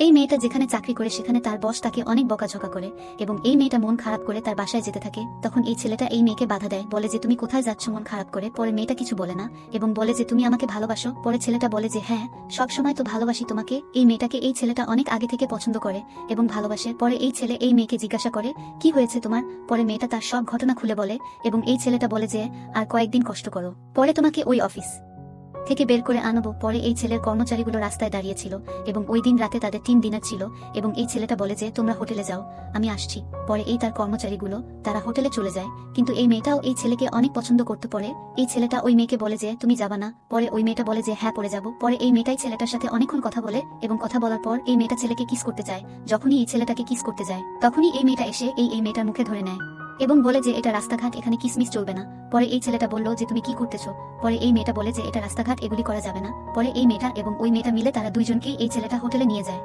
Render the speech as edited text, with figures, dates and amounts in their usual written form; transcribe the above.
এই মেয়েটা যেখানে চাকরি করে সেখানে তার বস তাকে অনেক বকাঝকা করে এবং এই মেয়েটা মন খারাপ করে তার বাসায় যেতে থাকে। তখন এই ছেলেটা এই মেয়েকে বাধা দেয়, বলে যে তুমি কোথায় যাচ্ছ মন খারাপ করে। পরে মেয়েটা কিছু বলে না এবং বলে যে তুমি আমাকে ভালোবাসো। পরে ছেলেটা বলে যে হ্যাঁ, সব সময় তো ভালোবাসি তোমাকে। এই মেয়েটাকে এই ছেলেটা অনেক আগে থেকে পছন্দ করে এবং ভালোবাসে। পরে এই ছেলে এই মেয়েকে জিজ্ঞাসা করে কি হয়েছে তোমার। পরে মেয়েটা তার সব ঘটনা খুলে বলে এবং এই ছেলেটা বলে যে আর কয়েকদিন কষ্ট করো, পরে তোমাকে ওই অফিস থেকে বের করে আনবো। পরে এই ছেলের কর্মচারীগুলো রাস্তায় দাঁড়িয়েছিল এবং ওই দিন রাতে তাদের 3 ডিনার ছিল এবং এই ছেলেটা বলে যে তোমরা হোটেলে যাও, আমি আসছি। পরে এই তার কর্মচারীগুলো তারা হোটেলে চলে যায়, কিন্তু এই মেয়েটাও এই ছেলেকে অনেক পছন্দ করতে। পরে এই ছেলেটা ওই মেয়েকে বলে যে তুমি যাবা না। পরে ওই মেয়েটা বলে যে হ্যাঁ পরে যাব। পরে এই মেয়েটাই ছেলেটার সাথে অনেকক্ষণ কথা বলে এবং কথা বলার পর এই মেয়েটা ছেলেকে কিস করতে যায়। যখনই এই ছেলেটাকে কিস করতে যায় তখনই এই মেয়েটা এসে এই মেয়েটার মুখে ধরে নেয় এবং বলে যে এটা রাস্তাঘাট, এখানে কিসমিস চলবে না। পরে এই ছেলেটা বলল যে তুমি কি করতেছো। পরে এই মেয়েটা বলে যে এটা রাস্তাঘাট, এগুলি করা যাবে না। পরে এই মেয়েটা এবং ওই মেয়েটা মিলে তারা দুইজনকেই এই ছেলেটা হোটেলে নিয়ে যায়।